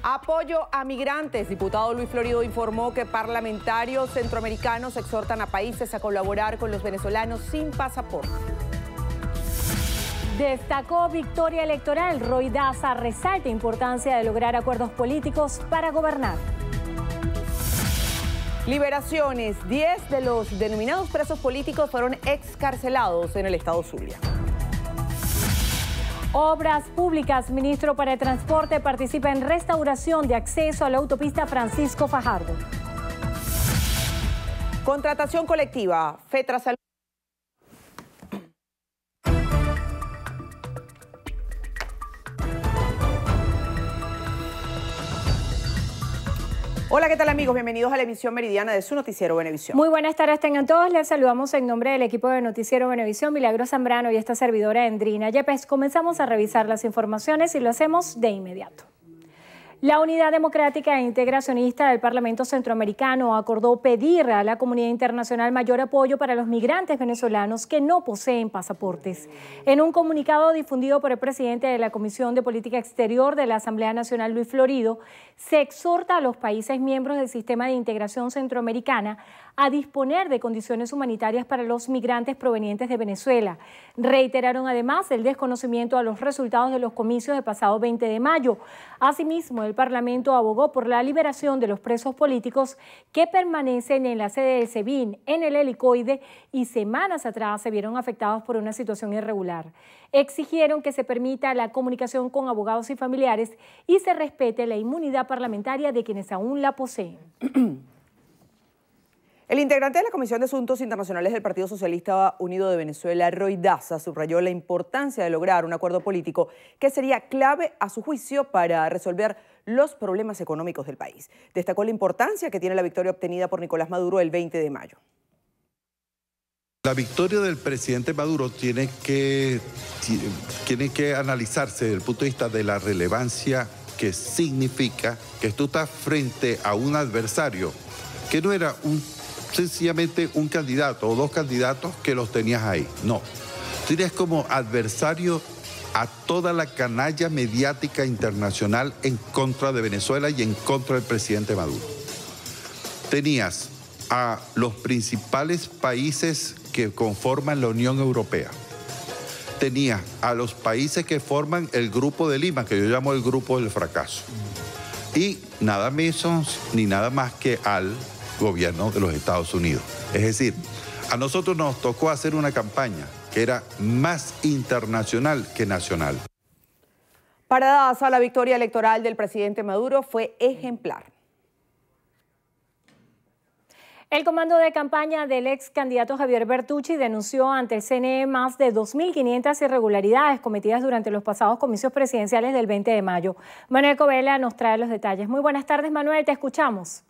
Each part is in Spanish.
Apoyo a migrantes. Diputado Luis Florido informó que parlamentarios centroamericanos exhortan a países a colaborar con los venezolanos sin pasaporte. Destacó victoria electoral. Roy Daza resalta importancia de lograr acuerdos políticos para gobernar. Liberaciones. 10 de los denominados presos políticos fueron excarcelados en el estado Zulia. Obras públicas. Ministro para el Transporte participa en restauración de acceso a la autopista Francisco Fajardo. Contratación colectiva. FETRASALUD. Hola, ¿qué tal amigos? Bienvenidos a la emisión meridiana de su noticiero Venevisión. Muy buenas tardes tengan todos. Les saludamos en nombre del equipo de noticiero Venevisión, Milagros Zambrano y esta servidora Endrina Yepes. Comenzamos a revisar las informaciones y lo hacemos de inmediato. La Unidad Democrática e Integracionista del Parlamento Centroamericano acordó pedir a la comunidad internacional mayor apoyo para los migrantes venezolanos que no poseen pasaportes. En un comunicado difundido por el presidente de la Comisión de Política Exterior de la Asamblea Nacional, Luis Florido, se exhorta a los países miembros del Sistema de Integración Centroamericana a disponer de condiciones humanitarias para los migrantes provenientes de Venezuela. Reiteraron además el desconocimiento a los resultados de los comicios del pasado 20 de mayo. Asimismo, el Parlamento abogó por la liberación de los presos políticos que permanecen en la sede del SEBIN, en el Helicoide, y semanas atrás se vieron afectados por una situación irregular. Exigieron que se permita la comunicación con abogados y familiares y se respete la inmunidad parlamentaria de quienes aún la poseen. El integrante de la Comisión de Asuntos Internacionales del Partido Socialista Unido de Venezuela, Roy Daza, subrayó la importancia de lograr un acuerdo político que sería clave, a su juicio, para resolver los problemas económicos del país. Destacó la importancia que tiene la victoria obtenida por Nicolás Maduro el 20 de mayo. La victoria del presidente Maduro tiene que analizarse desde el punto de vista de la relevancia que significa que tú estás frente a un adversario que no era sencillamente un candidato o dos candidatos que los tenías ahí. No, tienes como adversario a toda la canalla mediática internacional en contra de Venezuela y en contra del presidente Maduro. Tenías a los principales países que conforman la Unión Europea. Tenías a los países que forman el Grupo de Lima, que yo llamo el Grupo del Fracaso. Y nada menos ni nada más que al gobierno de los Estados Unidos. Es decir, a nosotros nos tocó hacer una campaña que era más internacional que nacional. Para Daza, la victoria electoral del presidente Maduro fue ejemplar. El comando de campaña del ex candidato Javier Bertucci denunció ante el CNE más de 2.500 irregularidades cometidas durante los pasados comicios presidenciales del 20 de mayo. Manuel Covela nos trae los detalles. Muy buenas tardes, Manuel, te escuchamos.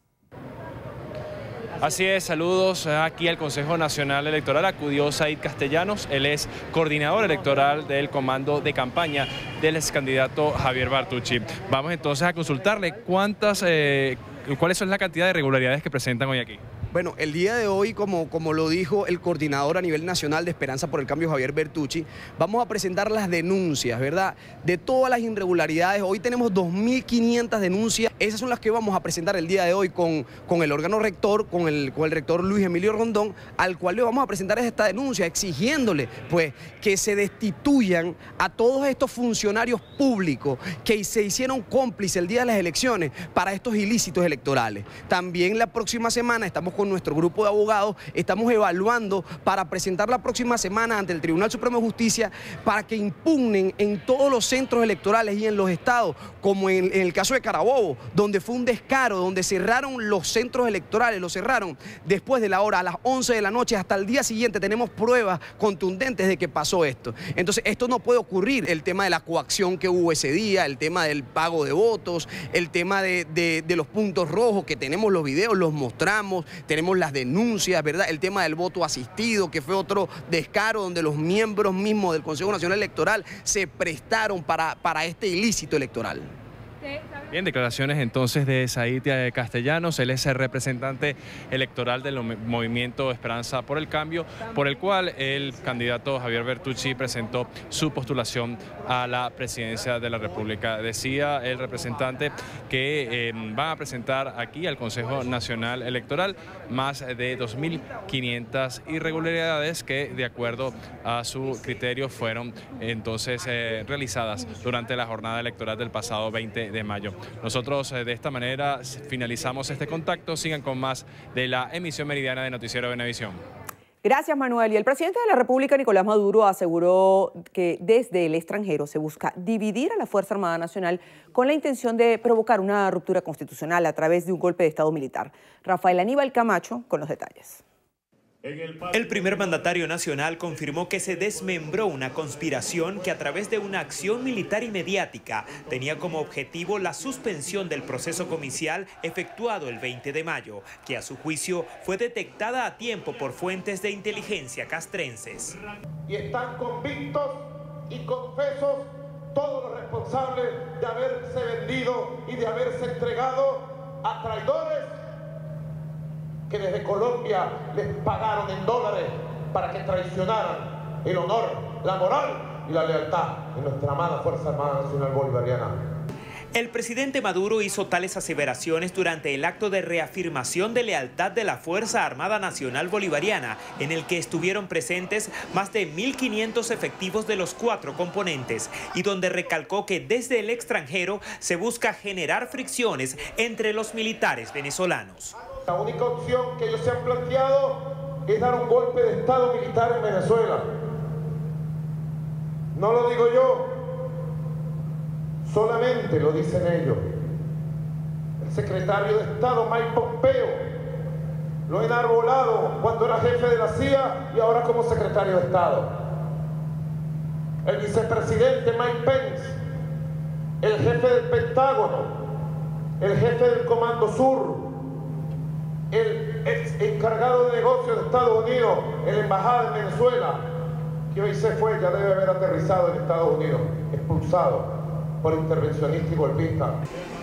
Así es, saludos aquí al Consejo Nacional Electoral. Acudió Said Castellanos, él es coordinador electoral del comando de campaña del ex candidato Javier Bertucci. Vamos entonces a consultarle cuáles son la cantidad de irregularidades que presentan hoy aquí. Bueno, el día de hoy, como lo dijo el coordinador a nivel nacional de Esperanza por el Cambio, Javier Bertucci, vamos a presentar las denuncias, ¿verdad?, de todas las irregularidades. Hoy tenemos 2.500 denuncias. Esas son las que vamos a presentar el día de hoy con el órgano rector, con el rector Luis Emilio Rondón, al cual le vamos a presentar esta denuncia, exigiéndole pues que se destituyan a todos estos funcionarios públicos que se hicieron cómplices el día de las elecciones para estos ilícitos electorales. También la próxima semana estamos con nuestro grupo de abogados, estamos evaluando para presentar la próxima semana ante el Tribunal Supremo de Justicia para que impugnen en todos los centros electorales y en los estados, como en el caso de Carabobo, donde fue un descaro, donde cerraron los centros electorales, los cerraron después de la hora, a las 11 de la noche, hasta el día siguiente. Tenemos pruebas contundentes de que pasó esto. Entonces, esto no puede ocurrir. El tema de la coacción que hubo ese día, el tema del pago de votos, el tema de los puntos rojos, que tenemos los videos, los mostramos, tenemos las denuncias, ¿verdad? El tema del voto asistido, que fue otro descaro donde los miembros mismos del Consejo Nacional Electoral se prestaron para este ilícito electoral. ¿Sabes Bien, declaraciones entonces de Said Castellanos. Él es el representante electoral del movimiento Esperanza por el Cambio, por el cual el candidato Javier Bertucci presentó su postulación a la presidencia de la República. Decía el representante que van a presentar aquí al Consejo Nacional Electoral más de 2.500 irregularidades que, de acuerdo a su criterio, fueron entonces realizadas durante la jornada electoral del pasado 20 de mayo. Nosotros de esta manera finalizamos este contacto. Sigan con más de la emisión meridiana de Noticiero Venevisión. Gracias, Manuel. Y el presidente de la República, Nicolás Maduro, aseguró que desde el extranjero se busca dividir a la Fuerza Armada Nacional con la intención de provocar una ruptura constitucional a través de un golpe de Estado militar. Rafael Aníbal Camacho con los detalles. El primer mandatario nacional confirmó que se desmembró una conspiración que a través de una acción militar y mediática tenía como objetivo la suspensión del proceso comicial efectuado el 20 de mayo, que a su juicio fue detectada a tiempo por fuentes de inteligencia castrenses. Y están convictos y confesos todos los responsables de haberse vendido y de haberse entregado a traidores que desde Colombia les pagaron en dólares para que traicionaran el honor, la moral y la lealtad de nuestra amada Fuerza Armada Nacional Bolivariana. El presidente Maduro hizo tales aseveraciones durante el acto de reafirmación de lealtad de la Fuerza Armada Nacional Bolivariana, en el que estuvieron presentes más de 1.500 efectivos de los 4 componentes, y donde recalcó que desde el extranjero se busca generar fricciones entre los militares venezolanos. La única opción que ellos se han planteado es dar un golpe de Estado militar en Venezuela. No lo digo yo, solamente lo dicen ellos. El secretario de Estado, Mike Pompeo, lo ha enarbolado cuando era jefe de la CIA y ahora como secretario de Estado. El vicepresidente Mike Pence, el jefe del Pentágono, el jefe del Comando Sur, el ex encargado de negocios de Estados Unidos en la embajada de Venezuela, que hoy se fue, ya debe haber aterrizado en Estados Unidos, expulsado por intervencionista y golpista.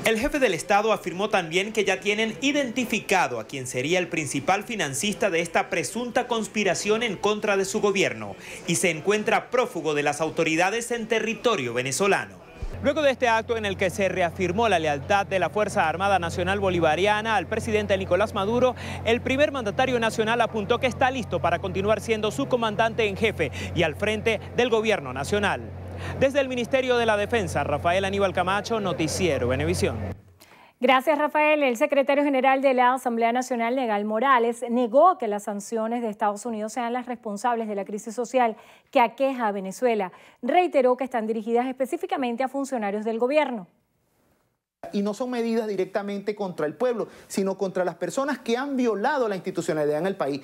El jefe del Estado afirmó también que ya tienen identificado a quien sería el principal financista de esta presunta conspiración en contra de su gobierno y se encuentra prófugo de las autoridades en territorio venezolano. Luego de este acto en el que se reafirmó la lealtad de la Fuerza Armada Nacional Bolivariana al presidente Nicolás Maduro, el primer mandatario nacional apuntó que está listo para continuar siendo su comandante en jefe y al frente del gobierno nacional. Desde el Ministerio de la Defensa, Rafael Aníbal Camacho, Noticiero Venevisión. Gracias, Rafael. El secretario general de la Asamblea Nacional, Negal Morales, negó que las sanciones de Estados Unidos sean las responsables de la crisis social que aqueja a Venezuela. Reiteró que están dirigidas específicamente a funcionarios del gobierno. Y no son medidas directamente contra el pueblo, sino contra las personas que han violado la institucionalidad en el país.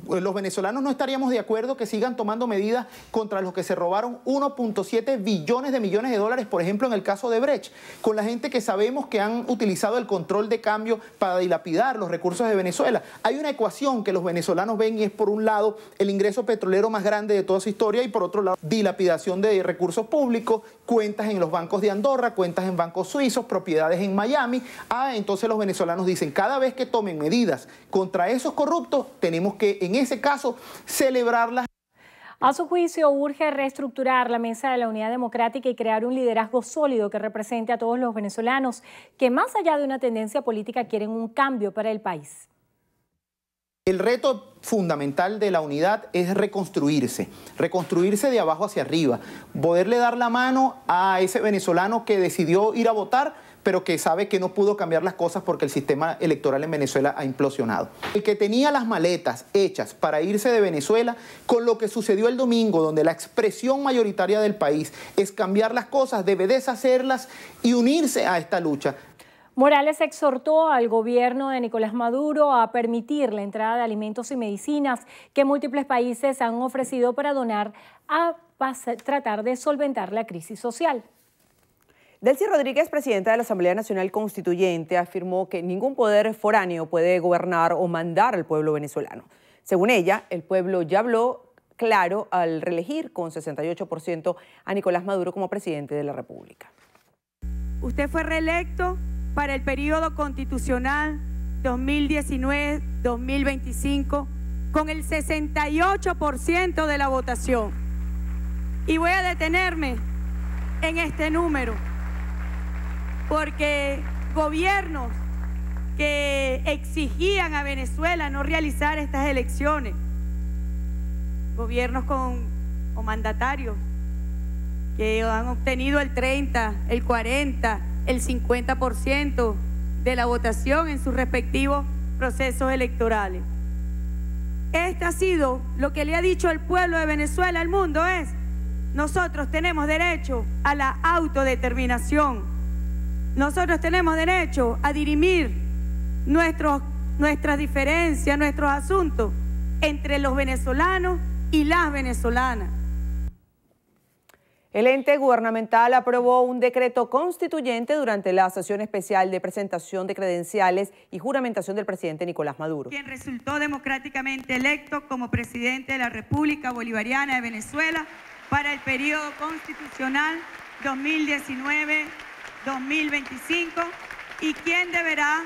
Los venezolanos no estaríamos de acuerdo que sigan tomando medidas contra los que se robaron 1.7 billones de millones de dólares, por ejemplo, en el caso de Brecht, con la gente que sabemos que han utilizado el control de cambio para dilapidar los recursos de Venezuela. Hay una ecuación que los venezolanos ven y es, por un lado, el ingreso petrolero más grande de toda su historia y, por otro lado, dilapidación de recursos públicos, cuentas en los bancos de Andorra, cuentas en bancos suizos, propiedades en Miami. Entonces los venezolanos dicen, cada vez que tomen medidas contra esos corruptos, tenemos que, en ese caso, celebrarlas. A su juicio, urge reestructurar la Mesa de la Unidad Democrática y crear un liderazgo sólido que represente a todos los venezolanos que, más allá de una tendencia política, quieren un cambio para el país. El reto fundamental de la unidad es reconstruirse de abajo hacia arriba, poderle dar la mano a ese venezolano que decidió ir a votar, pero que sabe que no pudo cambiar las cosas porque el sistema electoral en Venezuela ha implosionado. El que tenía las maletas hechas para irse de Venezuela, con lo que sucedió el domingo, donde la expresión mayoritaria del país es cambiar las cosas, debe deshacerlas y unirse a esta lucha. Morales exhortó al gobierno de Nicolás Maduro a permitir la entrada de alimentos y medicinas que múltiples países han ofrecido para donar a tratar de solventar la crisis social. Delcy Rodríguez, presidenta de la Asamblea Nacional Constituyente, afirmó que ningún poder foráneo puede gobernar o mandar al pueblo venezolano. Según ella, el pueblo ya habló claro al reelegir con 68% a Nicolás Maduro como presidente de la República. Usted fue reelecto para el periodo constitucional 2019-2025 con el 68% de la votación. Y voy a detenerme en este número, porque gobiernos que exigían a Venezuela no realizar estas elecciones, gobiernos o mandatarios que han obtenido el 30, el 40, el 50% de la votación en sus respectivos procesos electorales. Este ha sido lo que le ha dicho el pueblo de Venezuela al mundo, es: nosotros tenemos derecho a la autodeterminación, nosotros tenemos derecho a dirimir nuestras diferencias, nuestros asuntos entre los venezolanos y las venezolanas. El ente gubernamental aprobó un decreto constituyente durante la sesión especial de presentación de credenciales y juramentación del presidente Nicolás Maduro, quien resultó democráticamente electo como presidente de la República Bolivariana de Venezuela para el periodo constitucional 2019-2025 y quien deberá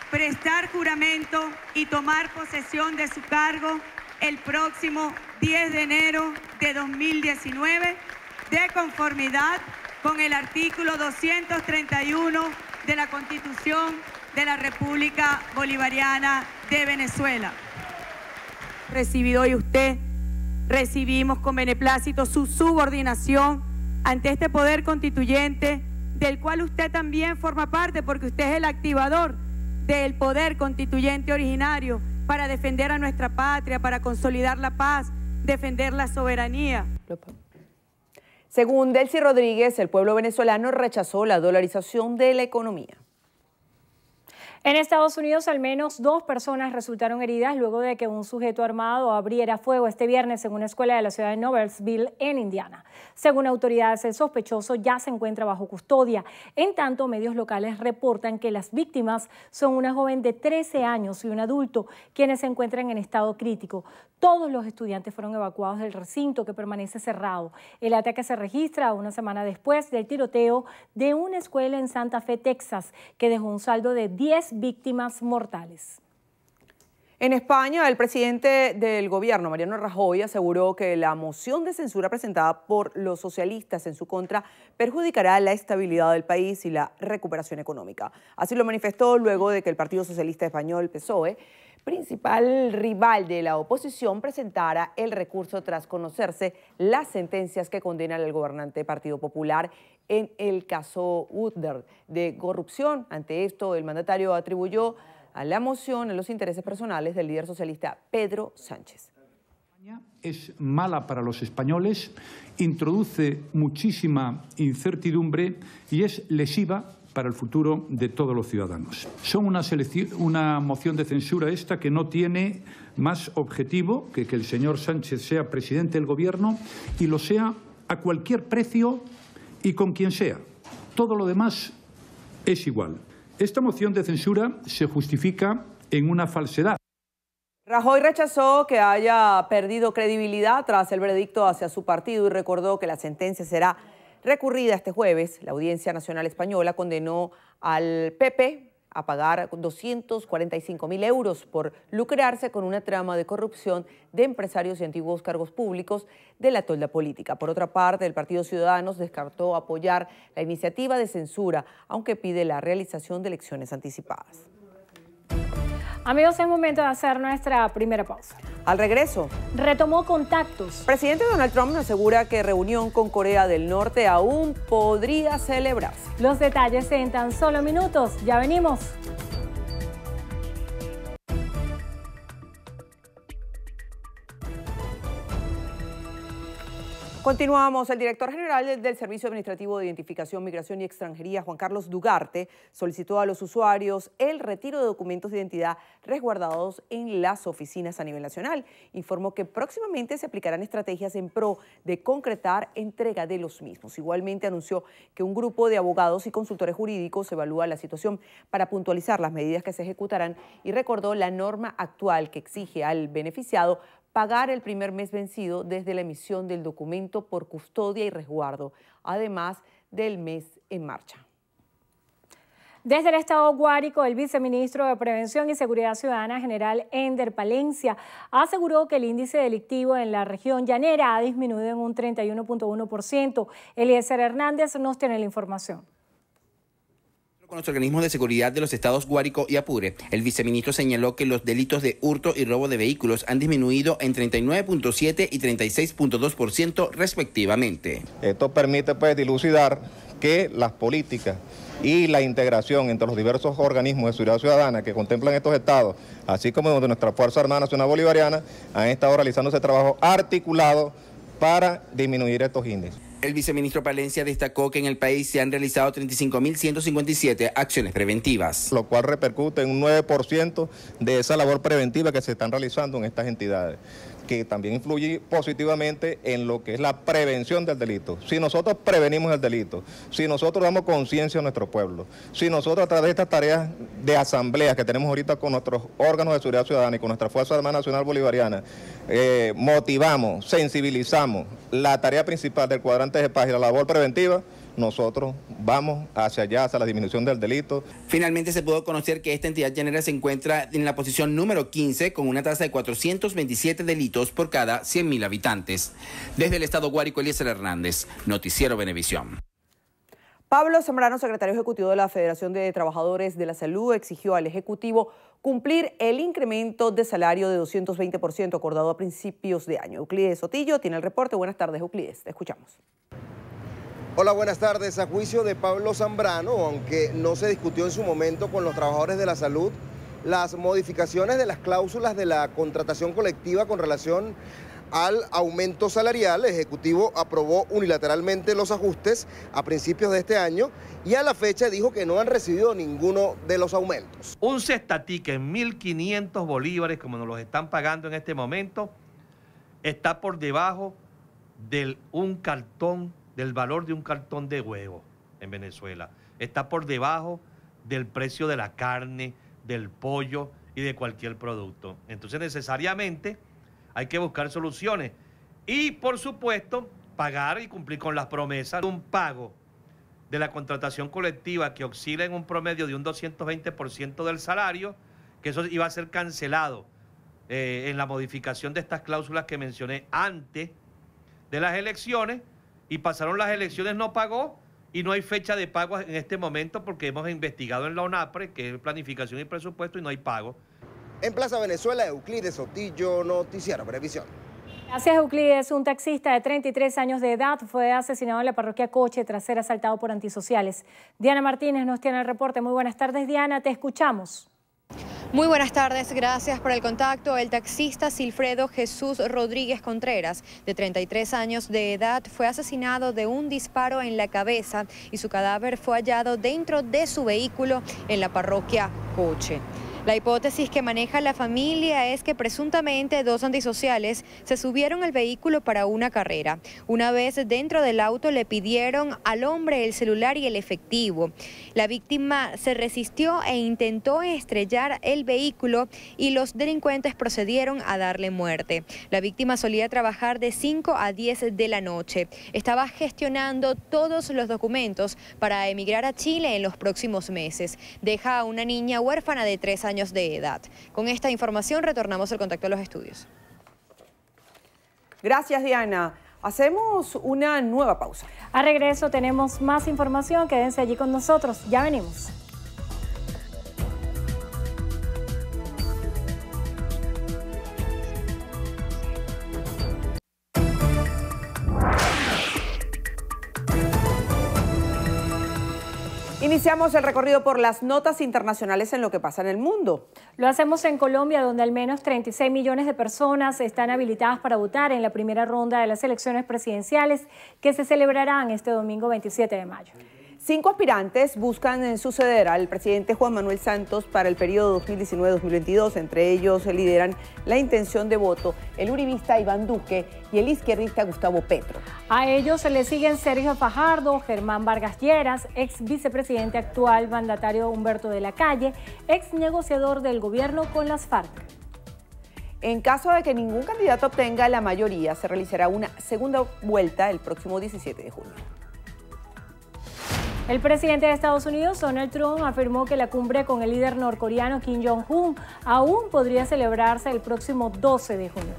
prestar juramento y tomar posesión de su cargo el próximo 10 de enero de 2019, de conformidad con el artículo 231 de la Constitución de la República Bolivariana de Venezuela. Recibido hoy usted, recibimos con beneplácito su subordinación ante este poder constituyente, del cual usted también forma parte, porque usted es el activador del poder constituyente originario para defender a nuestra patria, para consolidar la paz, defender la soberanía. Según Delcy Rodríguez, el pueblo venezolano rechazó la dolarización de la economía. En Estados Unidos, al menos 2 personas resultaron heridas luego de que un sujeto armado abriera fuego este viernes en una escuela de la ciudad de Noblesville, en Indiana. Según autoridades, el sospechoso ya se encuentra bajo custodia. En tanto, medios locales reportan que las víctimas son una joven de 13 años y un adulto, quienes se encuentran en estado crítico. Todos los estudiantes fueron evacuados del recinto, que permanece cerrado. El ataque se registra una semana después del tiroteo de una escuela en Santa Fe, Texas, que dejó un saldo de 10 víctimas mortales. En España, el presidente del gobierno, Mariano Rajoy, aseguró que la moción de censura presentada por los socialistas en su contra perjudicará la estabilidad del país y la recuperación económica. Así lo manifestó luego de que el Partido Socialista Español, PSOE, principal rival de la oposición, presentara el recurso tras conocerse las sentencias que condenan al gobernante Partido Popular en el caso Gürtel de corrupción. Ante esto, el mandatario atribuyó a la moción a los intereses personales del líder socialista Pedro Sánchez. Es mala para los españoles, introduce muchísima incertidumbre y es lesiva para el futuro de todos los ciudadanos. Son una moción de censura esta que no tiene más objetivo que el señor Sánchez sea presidente del gobierno y lo sea a cualquier precio y con quien sea. Todo lo demás es igual. Esta moción de censura se justifica en una falsedad. Rajoy rechazó que haya perdido credibilidad tras el veredicto hacia su partido y recordó que la sentencia será recurrida este jueves. La Audiencia Nacional Española condenó al PP a pagar 245.000 euros por lucrarse con una trama de corrupción de empresarios y antiguos cargos públicos de la tolda política. Por otra parte, el Partido Ciudadanos descartó apoyar la iniciativa de censura, aunque pide la realización de elecciones anticipadas. Amigos, es momento de hacer nuestra primera pausa. Al regreso, retomó contactos. Presidente Donald Trump asegura que reunión con Corea del Norte aún podría celebrarse. Los detalles en tan solo minutos. Ya venimos. Continuamos. El director general del Servicio Administrativo de Identificación, Migración y Extranjería, Juan Carlos Dugarte, solicitó a los usuarios el retiro de documentos de identidad resguardados en las oficinas a nivel nacional. Informó que próximamente se aplicarán estrategias en pro de concretar entrega de los mismos. Igualmente anunció que un grupo de abogados y consultores jurídicos evalúa la situación para puntualizar las medidas que se ejecutarán y recordó la norma actual que exige al beneficiado pagar el primer mes vencido desde la emisión del documento por custodia y resguardo, además del mes en marcha. Desde el estado Guárico, el viceministro de Prevención y Seguridad Ciudadana general Ender Palencia aseguró que el índice delictivo en la región llanera ha disminuido en un 31.1%. Eliezer Hernández nos tiene la información. Con los organismos de seguridad de los estados Guárico y Apure, el viceministro señaló que los delitos de hurto y robo de vehículos han disminuido en 39.7 y 36.2% respectivamente. Esto permite dilucidar que las políticas y la integración entre los diversos organismos de seguridad ciudadana que contemplan estos estados, así como de nuestra Fuerza Armada Nacional Bolivariana, han estado realizando ese trabajo articulado para disminuir estos índices. El viceministro Palencia destacó que en el país se han realizado 35.157 acciones preventivas. Lo cual repercute en un 9% de esa labor preventiva que se están realizando en estas entidades, que también influye positivamente en lo que es la prevención del delito. Si nosotros prevenimos el delito, si nosotros damos conciencia a nuestro pueblo, si nosotros a través de estas tareas de asambleas que tenemos ahorita con nuestros órganos de seguridad ciudadana y con nuestra Fuerza Armada Nacional Bolivariana, motivamos, sensibilizamos la tarea principal del cuadrante de paz y la labor preventiva, nosotros vamos hacia allá, hacia la disminución del delito. Finalmente se pudo conocer que esta entidad llanera se encuentra en la posición número 15 con una tasa de 427 delitos por cada 100.000 habitantes. Desde el estado Guárico, Eliezer Hernández, Noticiero Venevisión. Pablo Zambrano, secretario ejecutivo de la Federación de Trabajadores de la Salud, exigió al Ejecutivo cumplir el incremento de salario de 220% acordado a principios de año. Euclides Sotillo tiene el reporte. Buenas tardes, Euclides. Te escuchamos. Hola, buenas tardes. A juicio de Pablo Zambrano, aunque no se discutió en su momento con los trabajadores de la salud, las modificaciones de las cláusulas de la contratación colectiva con relación al aumento salarial, el Ejecutivo aprobó unilateralmente los ajustes a principios de este año y a la fecha dijo que no han recibido ninguno de los aumentos. Un cestatique en 1.500 bolívares, como nos los están pagando en este momento, está por debajo del valor de un cartón de huevo en Venezuela. Está por debajo del precio de la carne, del pollo y de cualquier producto. Entonces, necesariamente hay que buscar soluciones y, por supuesto, pagar y cumplir con las promesas. Un pago de la contratación colectiva que oscila en un promedio de un 220% del salario, que eso iba a ser cancelado en la modificación de estas cláusulas que mencioné antes de las elecciones, y pasaron las elecciones, no pagó, y no hay fecha de pago en este momento porque hemos investigado en la ONAPRE, que es Planificación y Presupuesto, y no hay pago. En Plaza Venezuela, Euclides Sotillo, Noticiero Venevisión. Gracias, Euclides. Un taxista de 33 años de edad fue asesinado en la parroquia Coche tras ser asaltado por antisociales. Diana Martínez nos tiene el reporte. Muy buenas tardes, Diana, te escuchamos. Muy buenas tardes, gracias por el contacto. El taxista Silfredo Jesús Rodríguez Contreras, de 33 años de edad, fue asesinado de un disparo en la cabeza y su cadáver fue hallado dentro de su vehículo en la parroquia Coche. La hipótesis que maneja la familia es que presuntamente dos antisociales se subieron al vehículo para una carrera. Una vez dentro del auto le pidieron al hombre el celular y el efectivo. La víctima se resistió e intentó estrellar el vehículo y los delincuentes procedieron a darle muerte. La víctima solía trabajar de 5 a 10 de la noche. Estaba gestionando todos los documentos para emigrar a Chile en los próximos meses. Deja a una niña huérfana de 3 años de edad. Con esta información retornamos el contacto a los estudios. Gracias, Diana. Hacemos una nueva pausa. A regreso tenemos más información. Quédense allí con nosotros. Ya venimos. Iniciamos el recorrido por las notas internacionales en lo que pasa en el mundo. Lo hacemos en Colombia, donde al menos 36 millones de personas están habilitadas para votar en la primera ronda de las elecciones presidenciales que se celebrarán este domingo 27 de mayo. 5 aspirantes buscan suceder al presidente Juan Manuel Santos para el periodo 2019-2022. Entre ellos se lideran la intención de voto el uribista Iván Duque y el izquierdista Gustavo Petro. A ellos se le siguen Sergio Fajardo, Germán Vargas Lleras, ex vicepresidente actual, mandatario Humberto de la Calle, ex negociador del gobierno con las FARC. En caso de que ningún candidato obtenga la mayoría, se realizará una segunda vuelta el próximo 17 de junio. El presidente de Estados Unidos, Donald Trump, afirmó que la cumbre con el líder norcoreano Kim Jong-un aún podría celebrarse el próximo 12 de junio.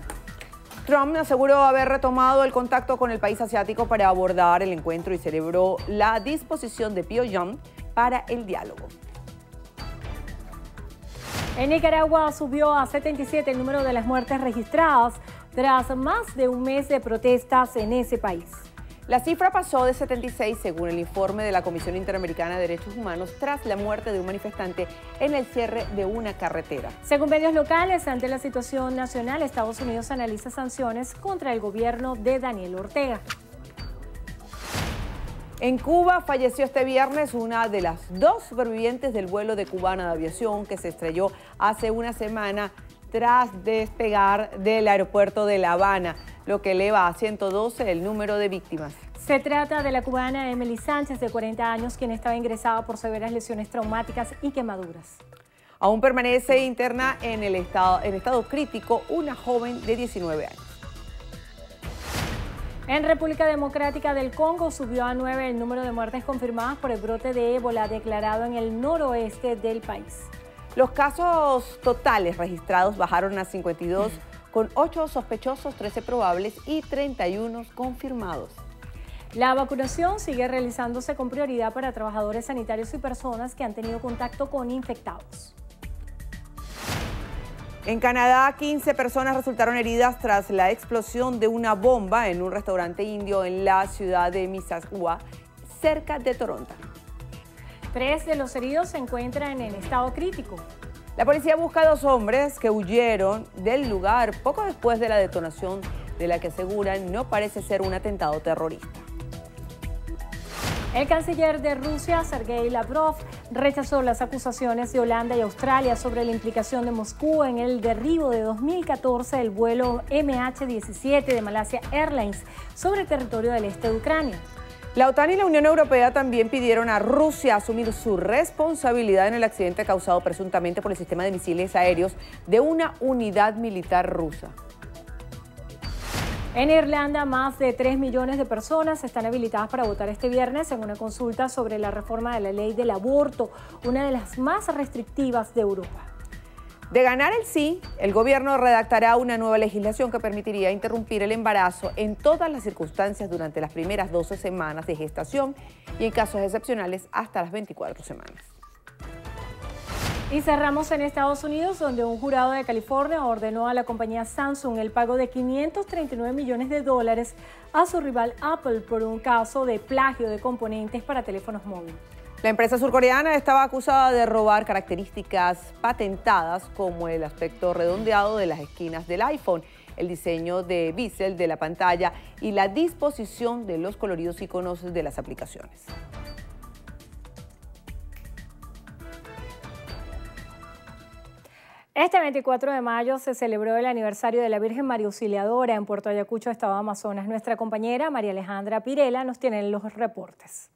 Trump aseguró haber retomado el contacto con el país asiático para abordar el encuentro y celebró la disposición de Pyongyang para el diálogo. En Nicaragua subió a 77 el número de las muertes registradas tras más de un mes de protestas en ese país. La cifra pasó de 76 según el informe de la Comisión Interamericana de Derechos Humanos tras la muerte de un manifestante en el cierre de una carretera. Según medios locales, ante la situación nacional, Estados Unidos analiza sanciones contra el gobierno de Daniel Ortega. En Cuba falleció este viernes una de las 2 supervivientes del vuelo de Cubana de Aviación que se estrelló hace una semana tras despegar del aeropuerto de La Habana, lo que eleva a 112 el número de víctimas. Se trata de la cubana Emily Sánchez, de 40 años, quien estaba ingresada por severas lesiones traumáticas y quemaduras. Aún permanece interna en estado crítico una joven de 19 años. En República Democrática del Congo subió a 9 el número de muertes confirmadas por el brote de ébola declarado en el noroeste del país. Los casos totales registrados bajaron a 52, con 8 sospechosos, 13 probables y 31 confirmados. La vacunación sigue realizándose con prioridad para trabajadores sanitarios y personas que han tenido contacto con infectados. En Canadá, 15 personas resultaron heridas tras la explosión de una bomba en un restaurante indio en la ciudad de Mississauga, cerca de Toronto. 3 de los heridos se encuentran en estado crítico. La policía busca a 2 hombres que huyeron del lugar poco después de la detonación de la que aseguran no parece ser un atentado terrorista. El canciller de Rusia, Sergei Lavrov, rechazó las acusaciones de Holanda y Australia sobre la implicación de Moscú en el derribo de 2014 del vuelo MH17 de Malaysia Airlines sobre el territorio del este de Ucrania. La OTAN y la Unión Europea también pidieron a Rusia asumir su responsabilidad en el accidente causado presuntamente por el sistema de misiles aéreos de una unidad militar rusa. En Irlanda, más de 3 millones de personas están habilitadas para votar este viernes en una consulta sobre la reforma de la ley del aborto, una de las más restrictivas de Europa. De ganar el sí, el gobierno redactará una nueva legislación que permitiría interrumpir el embarazo en todas las circunstancias durante las primeras 12 semanas de gestación y en casos excepcionales hasta las 24 semanas. Y cerramos en Estados Unidos, donde un jurado de California ordenó a la compañía Samsung el pago de $539 millones a su rival Apple por un caso de plagio de componentes para teléfonos móviles. La empresa surcoreana estaba acusada de robar características patentadas como el aspecto redondeado de las esquinas del iPhone, el diseño de bezel de la pantalla y la disposición de los coloridos iconos de las aplicaciones. Este 24 de mayo se celebró el aniversario de la Virgen María Auxiliadora en Puerto Ayacucho, Estado de Amazonas. Nuestra compañera María Alejandra Pirela nos tiene los reportes.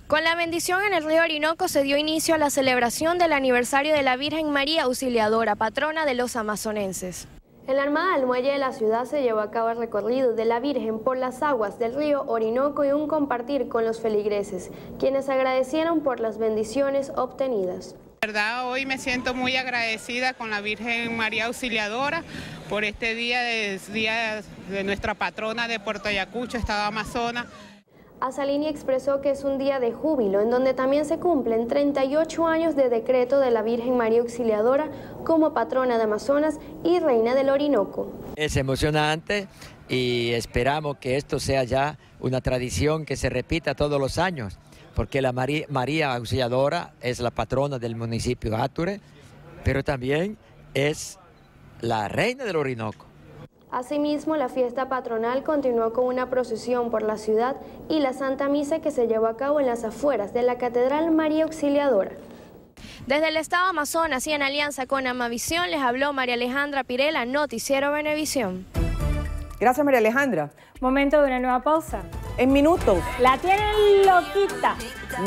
Con la bendición en el río Orinoco se dio inicio a la celebración del aniversario de la Virgen María Auxiliadora, patrona de los amazonenses. En la Armada del Muelle de la ciudad se llevó a cabo el recorrido de la Virgen por las aguas del río Orinoco y un compartir con los feligreses, quienes agradecieron por las bendiciones obtenidas. verdad, hoy me siento muy agradecida con la Virgen María Auxiliadora por este día de nuestra patrona de Puerto Ayacucho, Estado de Amazonas. Asalini expresó que es un día de júbilo, en donde también se cumplen 38 años de decreto de la Virgen María Auxiliadora como patrona de Amazonas y reina del Orinoco. Es emocionante y esperamos que esto sea ya una tradición que se repita todos los años, porque la María Auxiliadora es la patrona del municipio de Ature, pero también es la reina del Orinoco. Asimismo, la fiesta patronal continuó con una procesión por la ciudad y la Santa Misa que se llevó a cabo en las afueras de la Catedral María Auxiliadora. Desde el Estado de Amazonas y en alianza con Amavisión les habló María Alejandra Pirela, Noticiero Venevisión. Gracias, María Alejandra. Momento de una nueva pausa. En minutos. La tienen loquita.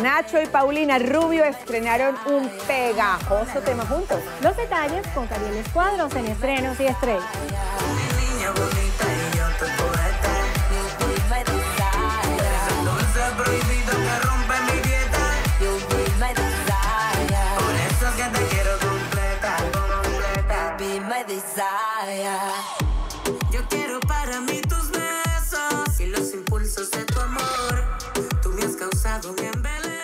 Nacho y Paulina Rubio estrenaron un pegajoso tema juntos. Los detalles con Cariel Cuadros en Estrenos y Estrellas. Prohibido que rompe mi Yo quiero para mí tus besos y los impulsos de tu amor. Tú me has causado un embele.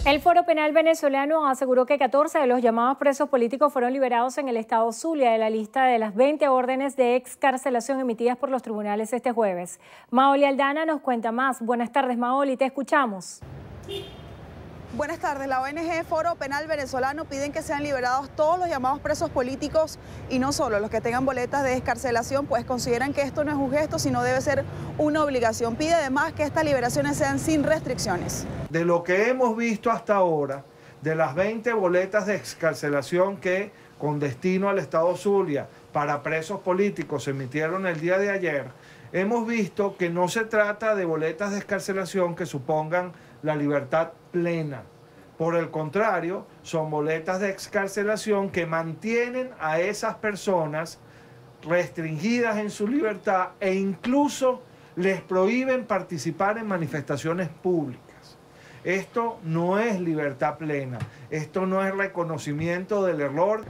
El Foro Penal venezolano aseguró que 14 de los llamados presos políticos fueron liberados en el estado Zulia de la lista de las 20 órdenes de excarcelación emitidas por los tribunales este jueves. Maoli Aldana nos cuenta más. Buenas tardes, Maoli, te escuchamos. Buenas tardes. La ONG Foro Penal Venezolano piden que sean liberados todos los llamados presos políticos y no solo los que tengan boletas de excarcelación, pues consideran que esto no es un gesto, sino debe ser una obligación. Pide además que estas liberaciones sean sin restricciones. De lo que hemos visto hasta ahora, de las 20 boletas de excarcelación que con destino al estado Zulia para presos políticos se emitieron el día de ayer, hemos visto que no se trata de boletas de excarcelación que supongan la libertad plena. Por el contrario, son boletas de excarcelación que mantienen a esas personas restringidas en su libertad e incluso les prohíben participar en manifestaciones públicas. Esto no es libertad plena, esto no es reconocimiento del error.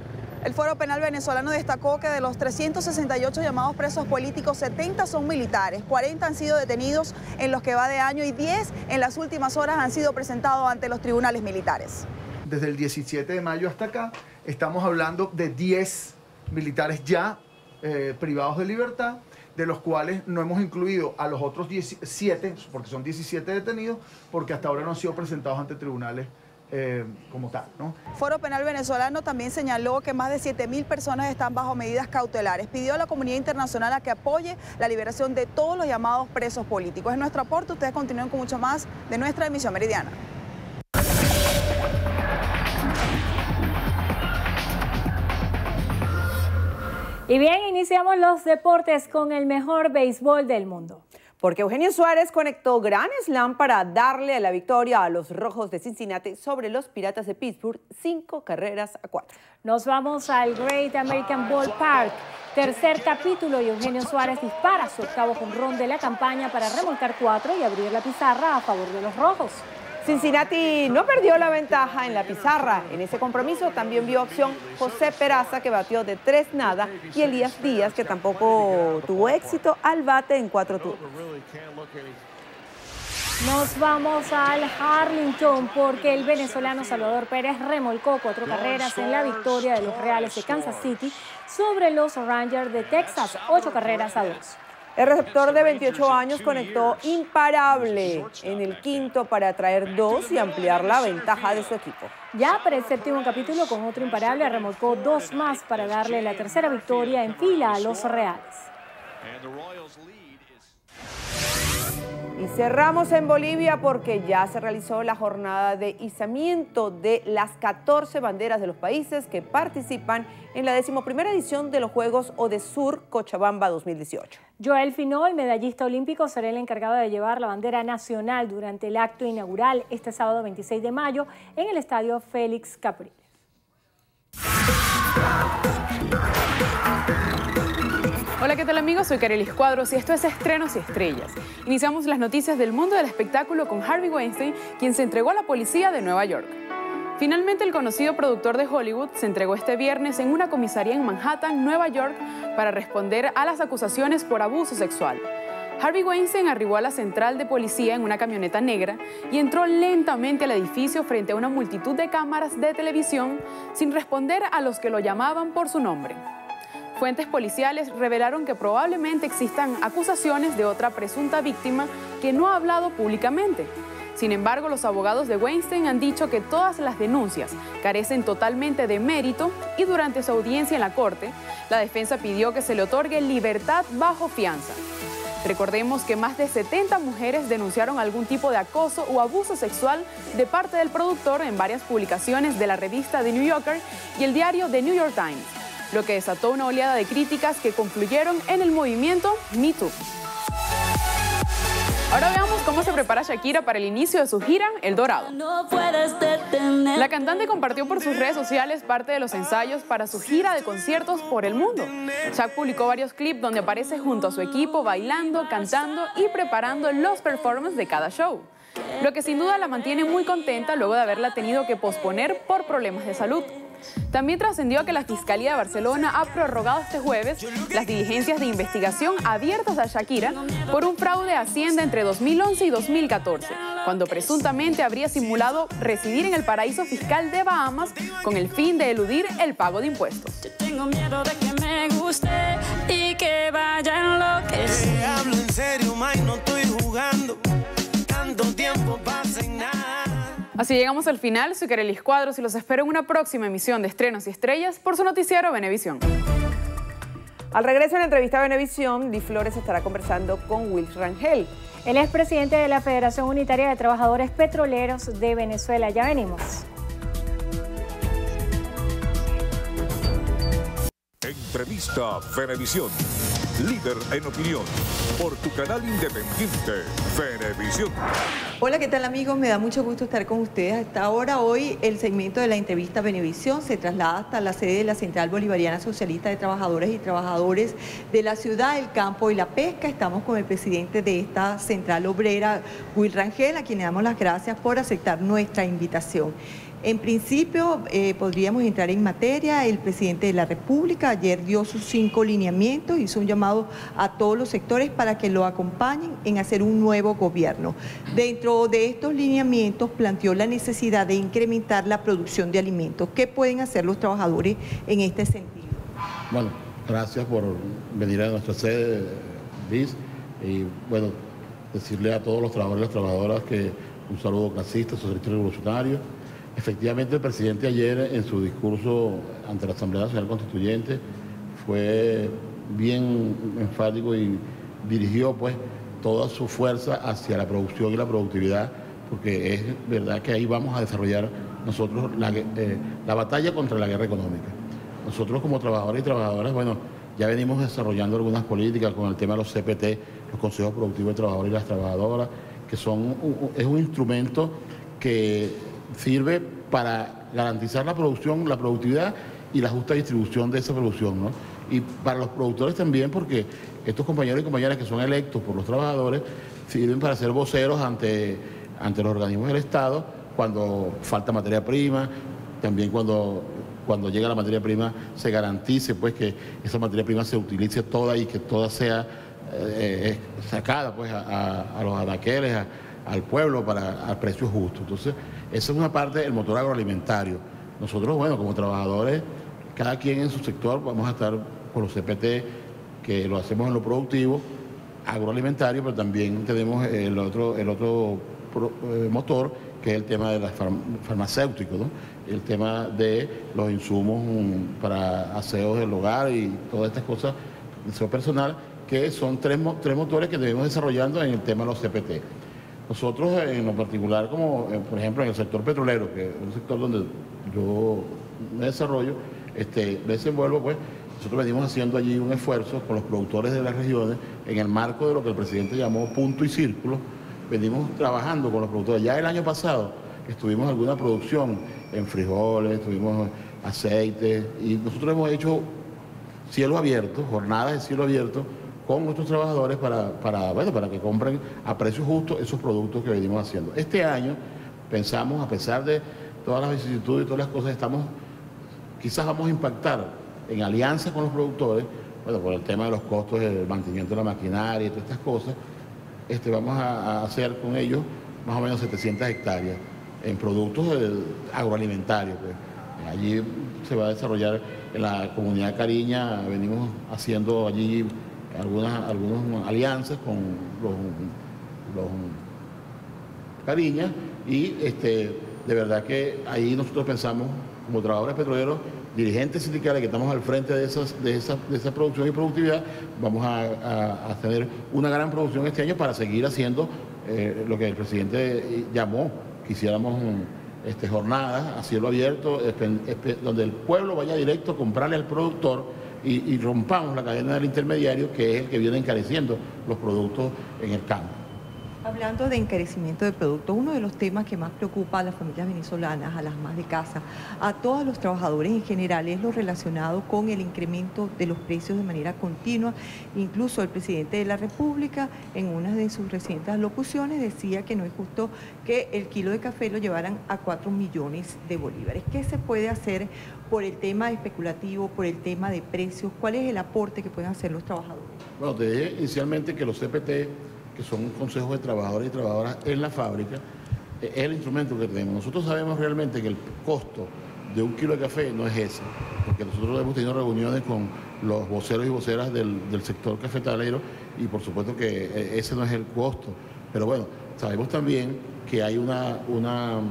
El Foro Penal Venezolano destacó que de los 368 llamados presos políticos, 70 son militares, 40 han sido detenidos en los que va de año y 10 en las últimas horas han sido presentados ante los tribunales militares. Desde el 17 de mayo hasta acá estamos hablando de 10 militares ya privados de libertad, de los cuales no hemos incluido a los otros 17, porque son 17 detenidos, porque hasta ahora no han sido presentados ante tribunales como tal, ¿no? Foro Penal Venezolano también señaló que más de 7.000 personas están bajo medidas cautelares. Pidió a la comunidad internacional a que apoye la liberación de todos los llamados presos políticos. Es nuestro aporte, ustedes continúen con mucho más de nuestra emisión meridiana. Y bien, iniciamos los deportes con el mejor béisbol del mundo. Porque Eugenio Suárez conectó Grand Slam para darle la victoria a los Rojos de Cincinnati sobre los Piratas de Pittsburgh, 5-4. Nos vamos al Great American Ballpark. Tercer capítulo y Eugenio Suárez dispara su octavo jonrón de la campaña para remolcar 4 y abrir la pizarra a favor de los Rojos. Cincinnati no perdió la ventaja en la pizarra. En ese compromiso también vio acción José Peraza, que batió de 3-0, y Elías Díaz, que tampoco tuvo éxito al bate en 4 turnos. Nos vamos al Arlington porque el venezolano Salvador Pérez remolcó 4 carreras en la victoria de los Reales de Kansas City sobre los Rangers de Texas, 8-2. El receptor de 28 años conectó imparable en el quinto para traer 2 y ampliar la ventaja de su equipo. Ya para el séptimo capítulo, con otro imparable, remolcó 2 más para darle la tercera victoria en fila a los Reales. Y cerramos en Bolivia porque ya se realizó la jornada de izamiento de las 14 banderas de los países que participan en la 11ª edición de los Juegos Odesur Cochabamba 2018. Joel Finol, medallista olímpico, será el encargado de llevar la bandera nacional durante el acto inaugural este sábado 26 de mayo en el estadio Félix Capriles. Hola, ¿qué tal amigos? Soy Carelis Cuadros y esto es Estrenos y Estrellas. Iniciamos las noticias del mundo del espectáculo con Harvey Weinstein, quien se entregó a la policía de Nueva York. Finalmente, el conocido productor de Hollywood se entregó este viernes en una comisaría en Manhattan, Nueva York, para responder a las acusaciones por abuso sexual. Harvey Weinstein arribó a la central de policía en una camioneta negra y entró lentamente al edificio frente a una multitud de cámaras de televisión sin responder a los que lo llamaban por su nombre. Fuentes policiales revelaron que probablemente existan acusaciones de otra presunta víctima que no ha hablado públicamente. Sin embargo, los abogados de Weinstein han dicho que todas las denuncias carecen totalmente de mérito y durante su audiencia en la corte, la defensa pidió que se le otorgue libertad bajo fianza. Recordemos que más de 70 mujeres denunciaron algún tipo de acoso o abuso sexual de parte del productor en varias publicaciones de la revista The New Yorker y el diario The New York Times, lo que desató una oleada de críticas que confluyeron en el movimiento Me Too. Ahora veamos cómo se prepara Shakira para el inicio de su gira El Dorado. La cantante compartió por sus redes sociales parte de los ensayos para su gira de conciertos por el mundo. Shak publicó varios clips donde aparece junto a su equipo bailando, cantando y preparando los performances de cada show. Lo que sin duda la mantiene muy contenta luego de haberla tenido que posponer por problemas de salud. También trascendió que la Fiscalía de Barcelona ha prorrogado este jueves las diligencias de investigación abiertas a Shakira por un fraude a Hacienda entre 2011 y 2014, cuando presuntamente habría simulado residir en el paraíso fiscal de Bahamas con el fin de eludir el pago de impuestos. Tengo miedo de que me guste y que vaya en lo que sé. Hablo en serio, Mike, no estoy jugando. Tanto tiempo pasa en nada. Así llegamos al final. Soy Carelis Cuadros y los espero en una próxima emisión de Estrenos y Estrellas por su noticiero Venevisión. Al regreso de la entrevista a Venevisión, Di Flores estará conversando con Wills Rangel. Él es presidente de la Federación Unitaria de Trabajadores Petroleros de Venezuela. Ya venimos. Entrevista Venevisión. Líder en opinión. Por tu canal independiente, Venevisión. Hola, ¿qué tal amigos? Me da mucho gusto estar con ustedes. Hasta ahora, hoy, el segmento de la entrevista Venevisión se traslada hasta la sede de la Central Bolivariana Socialista de Trabajadores y Trabajadores de la Ciudad, el Campo y la Pesca. Estamos con el presidente de esta central obrera, Wills Rangel, a quien le damos las gracias por aceptar nuestra invitación. En principio, podríamos entrar en materia. El presidente de la República ayer dio sus 5 lineamientos, hizo un llamado a todos los sectores para que lo acompañen en hacer un nuevo gobierno. Dentro de estos lineamientos planteó la necesidad de incrementar la producción de alimentos. ¿Qué pueden hacer los trabajadores en este sentido? Bueno, gracias por venir a nuestra sede, BIS, y bueno, decirle a todos los trabajadores y las trabajadoras que un saludo clasista, socialista y revolucionario. Efectivamente, el presidente ayer en su discurso ante la Asamblea Nacional Constituyente fue bien enfático y dirigió pues toda su fuerza hacia la producción y la productividad, porque es verdad que ahí vamos a desarrollar nosotros la batalla contra la guerra económica. Nosotros como trabajadores y trabajadoras, bueno, ya venimos desarrollando algunas políticas con el tema de los CPT, los Consejos Productivos de Trabajadores y las Trabajadoras, que es un instrumento que sirve para garantizar la producción, la productividad y la justa distribución de esa producción, ¿no? Y para los productores también, porque estos compañeros y compañeras que son electos por los trabajadores sirven para ser voceros ante los organismos del Estado cuando falta materia prima, también cuando llega la materia prima se garantice pues que esa materia prima se utilice toda y que toda sea sacada pues a los anaqueles, al pueblo a precios justos. Entonces, esa es una parte del motor agroalimentario. Nosotros, bueno, como trabajadores, cada quien en su sector, vamos a estar con los CPT, que lo hacemos en lo productivo, agroalimentario, pero también tenemos el otro motor, que es el tema de las farmacéuticos, ¿no? El tema de los insumos para aseos del hogar y todas estas cosas, de aseo personal, que son tres motores que debemos desarrollando en el tema de los CPT. Nosotros, en lo particular, como por ejemplo en el sector petrolero, que es un sector donde yo me desarrollo, me desenvuelvo, pues nosotros venimos haciendo allí un esfuerzo con los productores de las regiones en el marco de lo que el presidente llamó punto y círculo. Venimos trabajando con los productores. Ya el año pasado estuvimos en alguna producción en frijoles, tuvimos aceite, y nosotros hemos hecho cielo abierto, jornadas de cielo abierto, con nuestros trabajadores para que compren a precios justos esos productos que venimos haciendo. Este año pensamos, a pesar de todas las vicisitudes y todas las cosas, quizás vamos a impactar en alianza con los productores, bueno, por el tema de los costos del mantenimiento de la maquinaria y todas estas cosas, vamos a hacer con ellos más o menos 700 hectáreas en productos agroalimentarios. Pues. Allí se va a desarrollar en la comunidad Cariña, venimos haciendo allí algunas alianzas con los Cariñas y de verdad que ahí nosotros pensamos, como trabajadores petroleros, dirigentes sindicales que estamos al frente de esa producción y productividad, vamos a tener una gran producción este año para seguir haciendo lo que el presidente llamó, quisiéramos jornadas a cielo abierto, donde el pueblo vaya directo a comprarle al productor y rompamos la cadena del intermediario, que es el que viene encareciendo los productos en el campo. Hablando de encarecimiento de productos, uno de los temas que más preocupa a las familias venezolanas, a las amas de casa, a todos los trabajadores en general, es lo relacionado con el incremento de los precios de manera continua. Incluso el presidente de la República, en una de sus recientes locuciones, decía que no es justo que el kilo de café lo llevaran a 4 millones de bolívares. ¿Qué se puede hacer por el tema especulativo, por el tema de precios? ¿Cuál es el aporte que pueden hacer los trabajadores? Bueno, te dije inicialmente que los CPT, que son consejos de trabajadores y trabajadoras en la fábrica, es el instrumento que tenemos. Nosotros sabemos realmente que el costo de un kilo de café no es ese, porque nosotros hemos tenido reuniones con los voceros y voceras del sector cafetalero y por supuesto que ese no es el costo. Pero bueno, sabemos también que hay una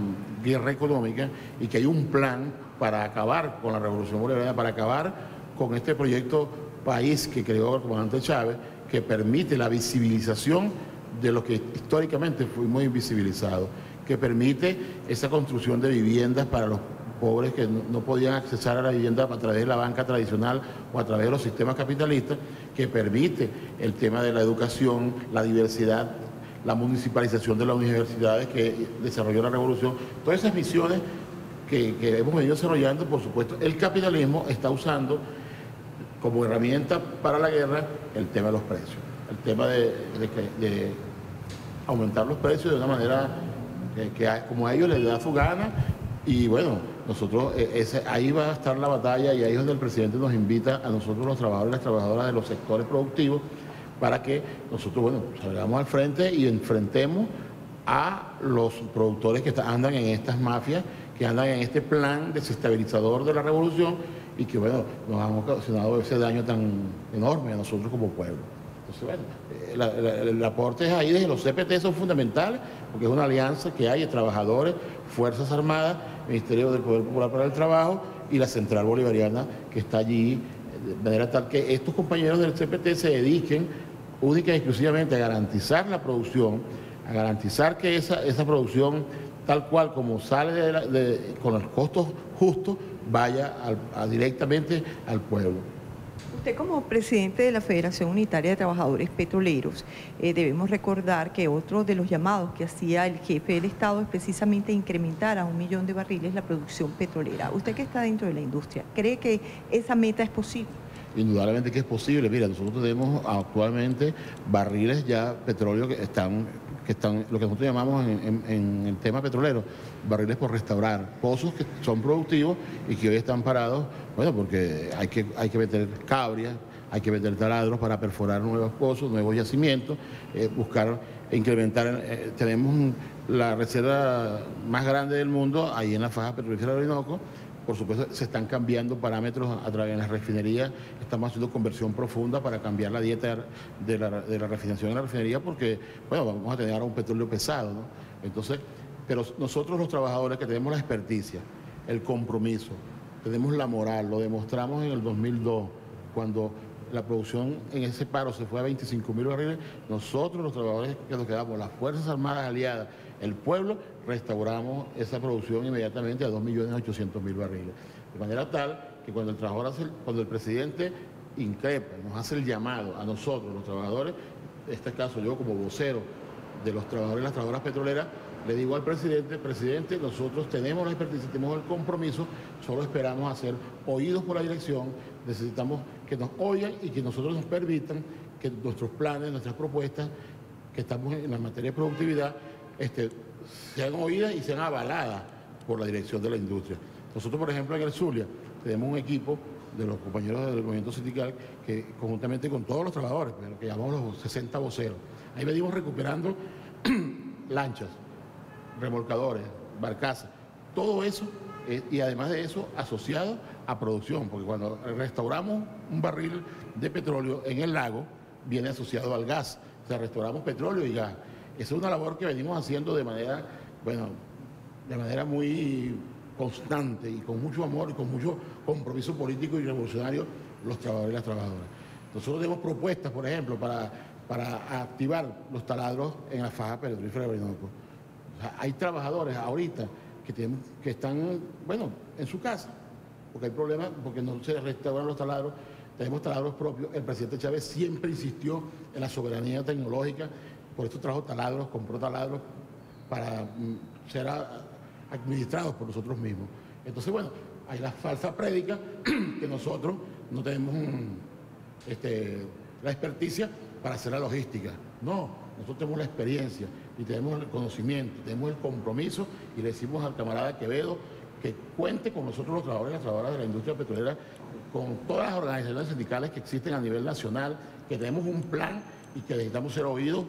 guerra económica y que hay un plan para acabar con la revolución bolivariana, para acabar con este proyecto país que creó el comandante Chávez, que permite la visibilización de lo que históricamente fuimos invisibilizados, que permite esa construcción de viviendas para los pobres que no podían accesar a la vivienda a través de la banca tradicional o a través de los sistemas capitalistas, que permite el tema de la educación, la diversidad, la municipalización de las universidades que desarrolló la revolución. Todas esas misiones que hemos venido desarrollando, por supuesto, el capitalismo está usando como herramienta para la guerra el tema de los precios, el tema de aumentar los precios de una manera que como a ellos les da su gana. Y bueno, nosotros ahí va a estar la batalla y ahí es donde el presidente nos invita a nosotros los trabajadores y las trabajadoras de los sectores productivos para que nosotros, bueno, salgamos al frente y enfrentemos a los productores que andan en estas mafias, que andan en este plan desestabilizador de la revolución y que, bueno, nos han ocasionado ese daño tan enorme a nosotros como pueblo. Entonces, bueno, el aporte es ahí desde los CPT, son fundamentales, porque es una alianza que hay de trabajadores, Fuerzas Armadas, Ministerio del Poder Popular para el Trabajo y la Central Bolivariana que está allí, de manera tal que estos compañeros del CPT se dediquen única y exclusivamente a garantizar la producción, a garantizar que esa producción, tal cual como sale con los costos justos, vaya directamente al pueblo. Usted como presidente de la Federación Unitaria de Trabajadores Petroleros, debemos recordar que otro de los llamados que hacía el jefe del Estado es precisamente incrementar a 1 millón de barriles la producción petrolera. Usted que está dentro de la industria, ¿cree que esa meta es posible? Indudablemente que es posible. Mira, nosotros tenemos actualmente barriles ya petróleo que están lo que nosotros llamamos en el tema petrolero, barriles por restaurar, pozos que son productivos y que hoy están parados, bueno, porque hay que meter cabrias, hay que meter taladros para perforar nuevos pozos, nuevos yacimientos, buscar incrementar. Tenemos la reserva más grande del mundo ahí en la faja petrolífera de Orinoco. Por supuesto, se están cambiando parámetros a través de las refinerías, estamos haciendo conversión profunda para cambiar la dieta de la refinación de la refinería porque, bueno, vamos a tener ahora un petróleo pesado, ¿no? Entonces, pero nosotros los trabajadores que tenemos la experticia, el compromiso, tenemos la moral, lo demostramos en el 2002, cuando la producción en ese paro se fue a 25.000 barriles, nosotros los trabajadores que nos quedamos, las Fuerzas Armadas aliadas, el pueblo, restauramos esa producción inmediatamente a 2.800.000 barriles. De manera tal que cuando el presidente increpa, nos hace el llamado a nosotros, los trabajadores, en este caso yo como vocero de los trabajadores y las trabajadoras petroleras, le digo al presidente, presidente, nosotros tenemos la experticia, tenemos el compromiso, solo esperamos ser oídos por la dirección, necesitamos que nos oigan y que nosotros nos permitan que nuestros planes, nuestras propuestas, que estamos en la materia de productividad, sean oídas y sean avaladas por la dirección de la industria. Nosotros, por ejemplo, en el Zulia tenemos un equipo de los compañeros del movimiento sindical que conjuntamente con todos los trabajadores, lo que llamamos los 60 voceros, ahí venimos recuperando lanchas, remolcadores, barcazas, todo eso, y además de eso asociado a producción, porque cuando restauramos un barril de petróleo en el lago, viene asociado al gas, o sea, restauramos petróleo y gas. Esa es una labor que venimos haciendo de manera muy constante y con mucho amor y con mucho compromiso político y revolucionario los trabajadores y las trabajadoras. Nosotros tenemos propuestas, por ejemplo, para activar los taladros en la faja petrolífera de Orinoco. O sea, hay trabajadores ahorita que están, en su casa, porque hay problemas, porque no se restauran los taladros. Tenemos taladros propios. El presidente Chávez siempre insistió en la soberanía tecnológica por eso trajo taladros, compró taladros para ser administrados por nosotros mismos. Entonces, bueno, hay la falsa prédica que nosotros no tenemos la experticia para hacer la logística. No, nosotros tenemos la experiencia y tenemos el conocimiento, tenemos el compromiso y le decimos al camarada Quevedo que cuente con nosotros los trabajadores y las trabajadoras de la industria petrolera, con todas las organizaciones sindicales que existen a nivel nacional, que tenemos un plan y que necesitamos ser oídos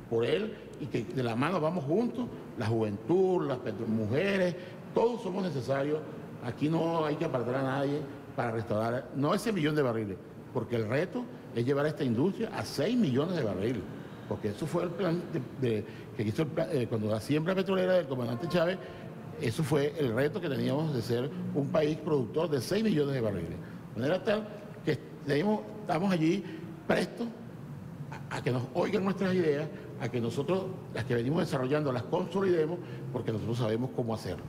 por él y que de la mano vamos juntos, la juventud, las mujeres, todos somos necesarios. Aquí no hay que apartar a nadie para restaurar, no ese millón de barriles, porque el reto es llevar a esta industria a 6 millones de barriles, porque eso fue el plan que hizo cuando la siembra petrolera del comandante Chávez, eso fue el reto que teníamos de ser un país productor de 6 millones de barriles. De manera tal que estamos allí prestos a que nos oigan nuestras ideas, a que nosotros, las que venimos desarrollando, las consolidemos, porque nosotros sabemos cómo hacerlo.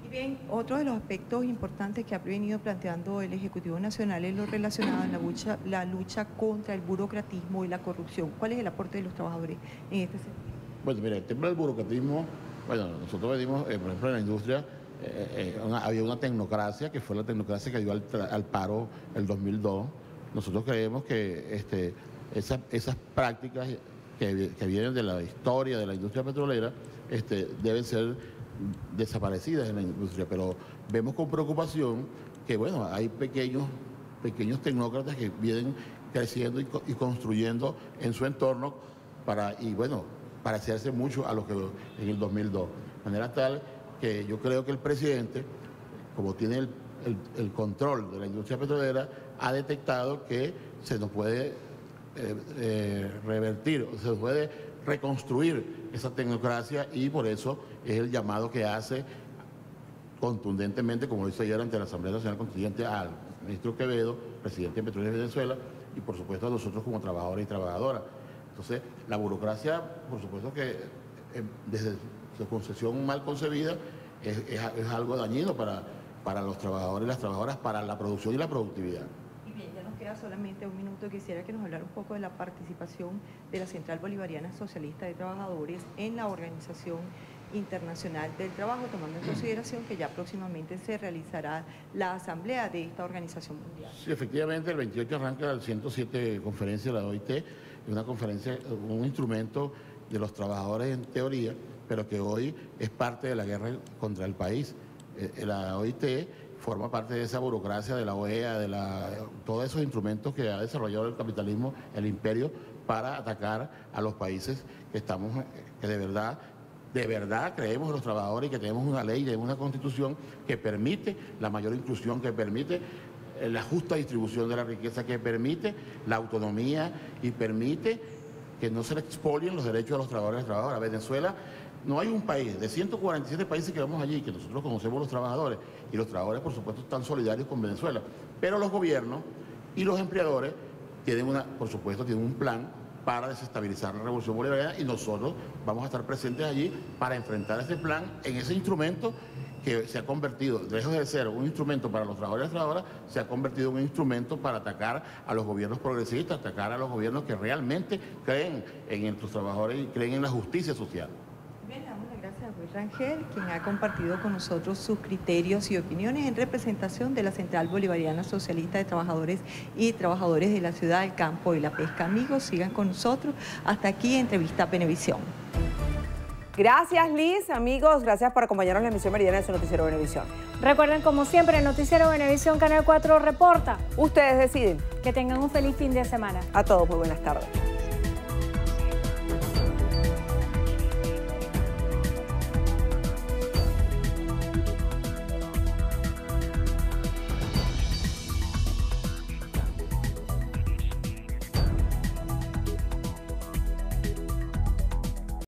Y bien, otro de los aspectos importantes que ha venido planteando el Ejecutivo Nacional es lo relacionado en la lucha contra el burocratismo y la corrupción. ¿Cuál es el aporte de los trabajadores en este sentido? Bueno, mira, el tema del burocratismo, bueno, nosotros venimos, por ejemplo, en la industria, había una tecnocracia, que fue la tecnocracia que dio al paro el 2002. Nosotros creemos que esas prácticas que vienen de la historia de la industria petrolera deben ser desaparecidas en la industria, pero vemos con preocupación que, bueno, hay pequeños tecnócratas que vienen creciendo y construyendo en su entorno para parecerse mucho a lo que en el 2002. De manera tal que yo creo que el presidente, como tiene el control de la industria petrolera, ha detectado que se nos puede revertir, se puede reconstruir esa tecnocracia, y por eso es el llamado que hace contundentemente, como lo hizo ayer ante la Asamblea Nacional Constituyente, al ministro Quevedo, presidente de Petróleos de Venezuela, y por supuesto a nosotros como trabajadores y trabajadoras. Entonces, la burocracia, por supuesto que desde su concepción mal concebida, es algo dañino para los trabajadores y las trabajadoras, para la producción y la productividad. Y bien, ya nos queda solamente un minuto. Quisiera que nos hablara un poco de la participación de la Central Bolivariana Socialista de Trabajadores en la Organización Internacional del Trabajo, tomando en consideración que ya próximamente se realizará la asamblea de esta organización mundial. Sí, efectivamente, el 28 arranca la 107 conferencia de la OIT, una conferencia, un instrumento de los trabajadores en teoría, pero que hoy es parte de la guerra contra el país. La OIT forma parte de esa burocracia de la OEA, todos esos instrumentos que ha desarrollado el capitalismo, el imperio, para atacar a los países que de verdad creemos en los trabajadores y que tenemos una ley, tenemos una constitución que permite la mayor inclusión, que permite la justa distribución de la riqueza, que permite la autonomía y permite que no se le expolien los derechos de los trabajadores y trabajadoras. Venezuela, no hay un país, de 147 países que vamos allí, que nosotros conocemos los trabajadores, y los trabajadores por supuesto están solidarios con Venezuela, pero los gobiernos y los empleadores por supuesto tienen un plan para desestabilizar la revolución bolivariana, y nosotros vamos a estar presentes allí para enfrentar ese plan en ese instrumento que se ha convertido, lejos de ser un instrumento para los trabajadores y las trabajadoras, se ha convertido en un instrumento para atacar a los gobiernos progresistas, atacar a los gobiernos que realmente creen en los trabajadores y creen en la justicia social. Bien, damos las gracias a Luis Rangel, quien ha compartido con nosotros sus criterios y opiniones en representación de la Central Bolivariana Socialista de Trabajadores y Trabajadores de la Ciudad, del Campo y la Pesca. Amigos, sigan con nosotros. Hasta aquí, Entrevista Venevisión. Gracias, Liz. Amigos, gracias por acompañarnos en la emisión meridiana de su noticiero Venevisión. Recuerden, como siempre, el noticiero Venevisión Canal 4 reporta. Ustedes deciden. Que tengan un feliz fin de semana. A todos, muy buenas tardes.